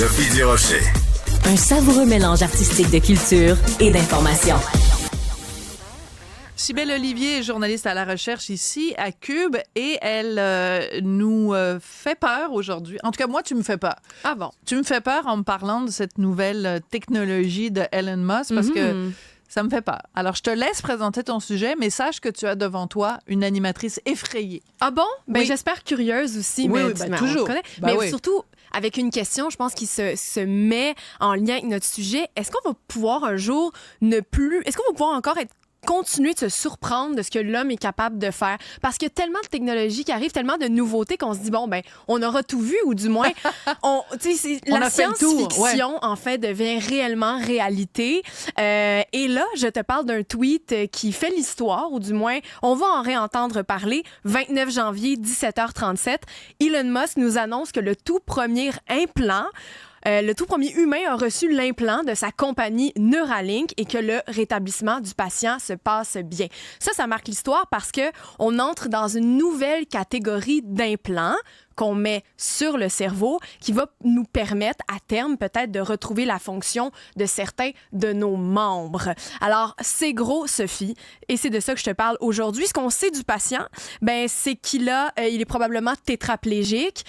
Sophie Durocher. Un savoureux mélange artistique de culture et d'information. Cybèle Olivier est journaliste à la recherche ici à Cube et elle nous fait peur aujourd'hui. En tout cas, moi, tu me fais peur. Ah bon? Tu me fais peur en me parlant de cette nouvelle technologie de Elon Musk parce que ça me fait peur. Alors, je te laisse présenter ton sujet, mais sache que tu as devant toi une animatrice effrayée. Ah bon? Ben, Oui. j'espère curieuse aussi. Oui, mais oui, ben, toujours. On te connaît. Ben mais oui. surtout, avec une question, je pense, qui se met en lien avec notre sujet. Est-ce qu'on va pouvoir un jour Est-ce qu'on va pouvoir encore continuer de se surprendre de ce que l'homme est capable de faire? Parce qu'il y a tellement de technologies qui arrivent, tellement de nouveautés qu'on se dit, bon, ben, on aura tout vu, ou du moins, la science-fiction, en fait, devient réellement réalité. Et là, je te parle d'un tweet qui fait l'histoire, ou du moins, on va en réentendre parler. 29 janvier, 17h37, Elon Musk nous annonce que le tout premier humain a reçu l'implant de sa compagnie Neuralink et que le rétablissement du patient se passe bien. Ça marque l'histoire parce que on entre dans une nouvelle catégorie d'implants qu'on met sur le cerveau qui va nous permettre à terme peut-être de retrouver la fonction de certains de nos membres. Alors, c'est gros, Sophie, et c'est de ça que je te parle aujourd'hui. Ce qu'on sait du patient, ben, c'est il est probablement tétraplégique,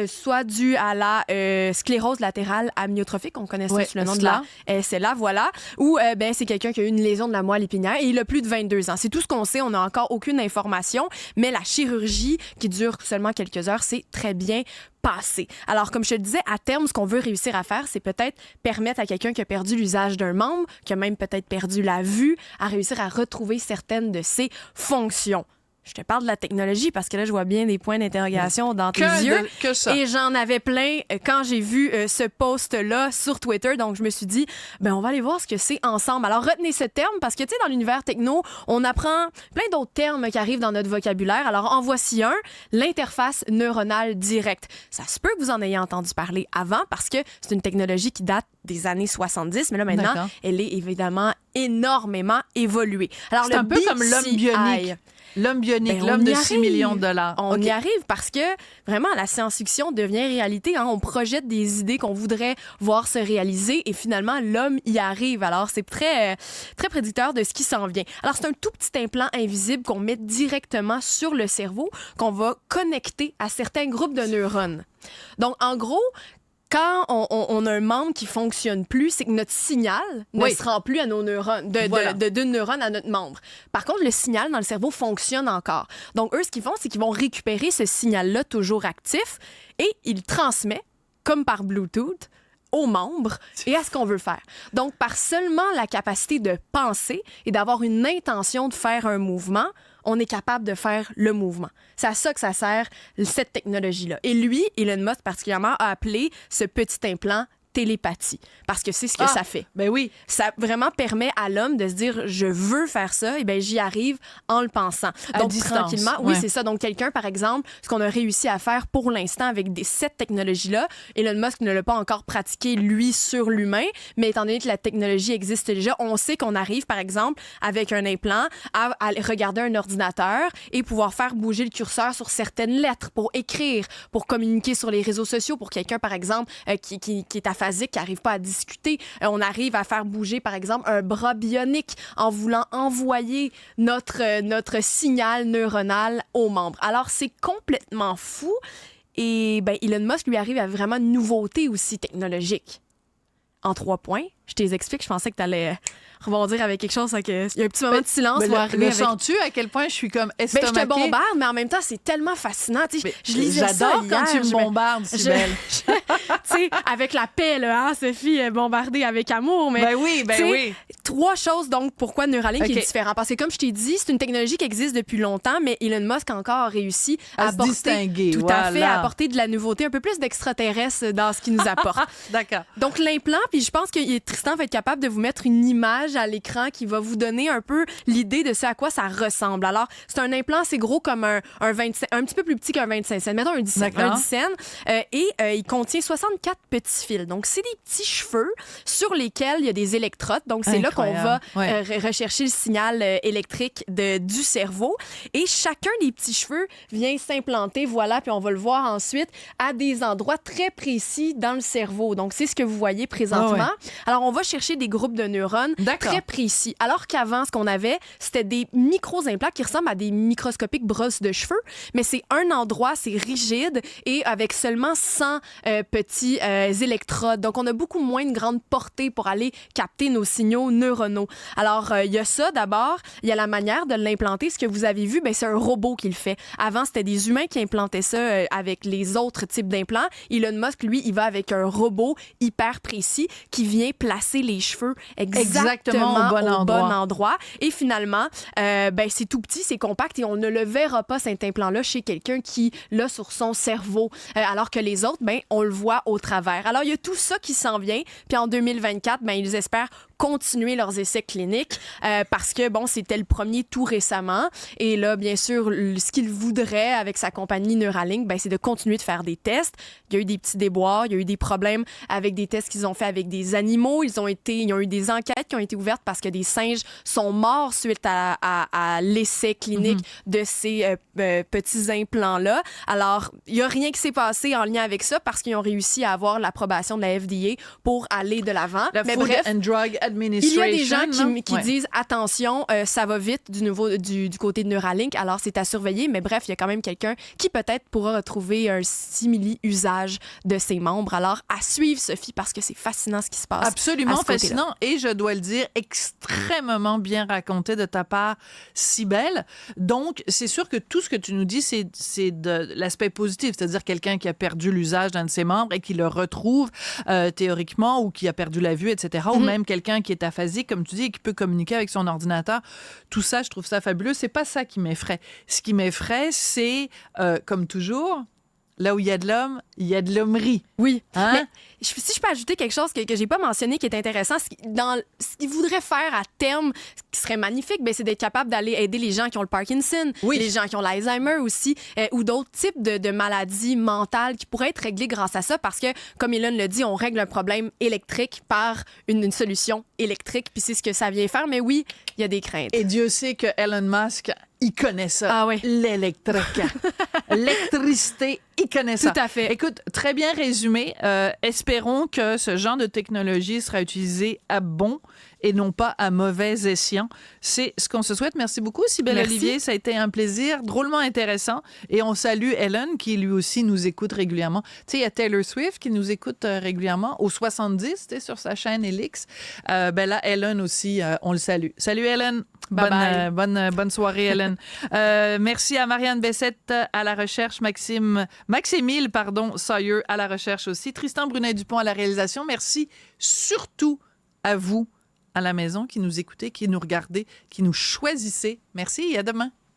soit dû à la sclérose latérale amyotrophique, on connaît ça sous le nom de la SLA, voilà, ou ben, c'est quelqu'un qui a eu une lésion de la moelle épinière et il a plus de 22 ans. C'est tout ce qu'on sait, on n'a encore aucune information, mais la chirurgie qui dure seulement quelques heures, c'est très bien passé. Alors, comme je te le disais, à terme, ce qu'on veut réussir à faire, c'est peut-être permettre à quelqu'un qui a perdu l'usage d'un membre, qui a même peut-être perdu la vue, à réussir à retrouver certaines de ses fonctions. Je te parle de la technologie parce que là, je vois bien des points d'interrogation dans tes yeux. Que ça. Et j'en avais plein quand j'ai vu ce post-là sur Twitter. Donc, je me suis dit, ben, on va aller voir ce que c'est ensemble. Alors, retenez ce terme parce que, tu sais, dans l'univers techno, on apprend plein d'autres termes qui arrivent dans notre vocabulaire. Alors, en voici un, l'interface neuronale directe. Ça se peut que vous en ayez entendu parler avant parce que c'est une technologie qui date des années 70, mais là, maintenant, D'accord. elle est évidemment énormément évoluée. Alors, C'est un peu comme l'homme bionique. L'homme bionique, Ben, l'homme de y 6 arrive. millions de dollars. On OK. y arrive parce que vraiment la science-fiction devient réalité. Hein? On projette des idées qu'on voudrait voir se réaliser et finalement l'homme y arrive. Alors c'est très, très prédicteur de ce qui s'en vient. Alors c'est un tout petit implant invisible qu'on met directement sur le cerveau qu'on va connecter à certains groupes de neurones. Donc en gros, quand on a un membre qui fonctionne plus, c'est que notre signal ne se rend plus à nos neurones, d'une neurone à notre membre. Par contre, le signal dans le cerveau fonctionne encore. Donc, eux, ce qu'ils font, c'est qu'ils vont récupérer ce signal-là toujours actif et ils le transmettent, comme par Bluetooth, aux membres et à ce qu'on veut faire. Donc, par seulement la capacité de penser et d'avoir une intention de faire un mouvement, on est capable de faire le mouvement. C'est à ça que ça sert, cette technologie-là. Et lui, Elon Musk particulièrement, a appelé ce petit implant télépathie, parce que c'est ce que ça fait. Ben oui. Ça vraiment permet à l'homme de se dire « je veux faire ça », et bien j'y arrive en le pensant. Donc, distance, tranquillement, oui, c'est ça. Donc, quelqu'un, par exemple, ce qu'on a réussi à faire pour l'instant avec cette technologie-là, Elon Musk ne l'a pas encore pratiqué, lui, sur l'humain, mais étant donné que la technologie existe déjà, on sait qu'on arrive, par exemple, avec un implant, à regarder un ordinateur et pouvoir faire bouger le curseur sur certaines lettres pour écrire, pour communiquer sur les réseaux sociaux, pour quelqu'un, par exemple, qui est aphasique, qui n'arrive pas à discuter. On arrive à faire bouger, par exemple, un bras bionique en voulant envoyer notre signal neuronal aux membres. Alors, c'est complètement fou. Et ben, Elon Musk, lui, arrive à vraiment une nouveauté aussi technologique. En 3 points, je te les explique. Je pensais que tu allais rebondir avec quelque chose. Il y a un petit moment de silence. Le sens-tu à quel point je suis comme estomaquée? Ben, je te bombarde, mais en même temps, c'est tellement fascinant. Je lisais ça j'adore hier. quand tu me bombardes, si belle. Tu sais, avec la paix, là, hein, Sophie, bombardée avec amour. Mais, ben oui, ben oui. 3 choses, donc, pourquoi Neuralink est différent. Parce que, comme je t'ai dit, c'est une technologie qui existe depuis longtemps, mais Elon Musk a encore réussi à se distinguer. Tout à fait, à apporter de la nouveauté, un peu plus d'extraterrestre dans ce qu'il nous apporte. D'accord. Donc, l'implant, puis je pense qu'il est Tristan va être capable de vous mettre une image à l'écran qui va vous donner un peu l'idée de ce à quoi ça ressemble. Alors, c'est un implant assez gros comme un 25, un petit peu plus petit qu'un 25 cents. Mettons un 10 cents. Un 10 cents. Il contient 64 petits fils. Donc, c'est des petits cheveux sur lesquels il y a des électrodes. Donc, c'est là qu'on va rechercher le signal électrique du cerveau. Et chacun des petits cheveux vient s'implanter, voilà, puis on va le voir ensuite, à des endroits très précis dans le cerveau. Donc, c'est ce que vous voyez présentement. Alors, on va chercher des groupes de neurones très précis. Alors qu'avant, ce qu'on avait, c'était des micro-implants qui ressemblent à des microscopiques brosses de cheveux, mais c'est un endroit, c'est rigide et avec seulement 100 petits électrodes. Donc, on a beaucoup moins de grande portée pour aller capter nos signaux neuronaux. Alors, il y a ça d'abord. Il y a la manière de l'implanter. Ce que vous avez vu, ben, c'est un robot qui le fait. Avant, c'était des humains qui implantaient ça avec les autres types d'implants. Elon Musk, lui, il va avec un robot hyper précis qui vient placer les cheveux exactement au bon endroit. Et finalement, ben, c'est tout petit, c'est compact et on ne le verra pas, cet implant-là, chez quelqu'un qui l'a sur son cerveau. Alors que les autres, ben, on le voit au travers. Alors, il y a tout ça qui s'en vient. Puis en 2024, ben, ils espèrent continuer leurs essais cliniques parce que, bon, c'était le premier tout récemment. Et là, bien sûr, ce qu'ils voudraient avec sa compagnie Neuralink, ben, c'est de continuer de faire des tests. Il y a eu des petits déboires, il y a eu des problèmes avec des tests qu'ils ont fait avec des animaux. Ils ont eu des enquêtes qui ont été ouvertes parce que des singes sont morts suite à l'essai clinique de ces petits implants-là. Alors, il n'y a rien qui s'est passé en lien avec ça parce qu'ils ont réussi à avoir l'approbation de la FDA pour aller de l'avant. Mais Food and Drug Administration. Il y a des gens qui disent attention, ça va vite du côté de Neuralink, alors c'est à surveiller. Mais bref, il y a quand même quelqu'un qui peut-être pourra retrouver un simili-usage de ses membres. Alors, à suivre, Sophie, parce que c'est fascinant ce qui se passe. Absolument fascinant. Et je dois le dire, extrêmement bien raconté de ta part, Cybèle. Donc, c'est sûr que tout ce que tu nous dis, c'est de l'aspect positif, c'est-à-dire quelqu'un qui a perdu l'usage d'un de ses membres et qui le retrouve théoriquement ou qui a perdu la vue, etc. Ou même quelqu'un qui est aphasique, comme tu dis, et qui peut communiquer avec son ordinateur. Tout ça, je trouve ça fabuleux. C'est pas ça qui m'effraie. Ce qui m'effraie, c'est, comme toujours, là où il y a de l'homme, il y a de l'hommerie. Oui. Hein? Mais si je peux ajouter quelque chose que j'ai pas mentionné qui est intéressant, ce qu'il voudrait faire à terme, ce qui serait magnifique, ben, c'est d'être capable d'aller aider les gens qui ont le Parkinson, les gens qui ont l'Alzheimer aussi, ou d'autres types de maladies mentales qui pourraient être réglées grâce à ça parce que, comme Elon le dit, on règle un problème électrique par une solution électrique, puis c'est ce que ça vient faire. Mais oui, il y a des craintes. Et Dieu sait que Elon Musk, il connaît ça. Ah oui. L'électrique. L'électricité, il connaît ça. Tout à fait. Écoute, très bien résumé. Espérons que ce genre de technologie sera utilisé à bon et non pas à mauvais escient. C'est ce qu'on se souhaite. Merci beaucoup, Cybèle Olivier. Ça a été un plaisir, drôlement intéressant. Et on salue Ellen, qui lui aussi nous écoute régulièrement. Tu sais, il y a Taylor Swift qui nous écoute régulièrement au 70, tu sais, sur sa chaîne Elix. Ben là, Ellen aussi, on le salue. Salut, Ellen. Bonne soirée, Hélène. Merci à Marianne Bessette à la recherche, Maximile Sawyer à la recherche aussi, Tristan Brunet-Dupont à la réalisation. Merci surtout à vous à la maison qui nous écoutez, qui nous regardez, qui nous choisissez. Merci et à demain.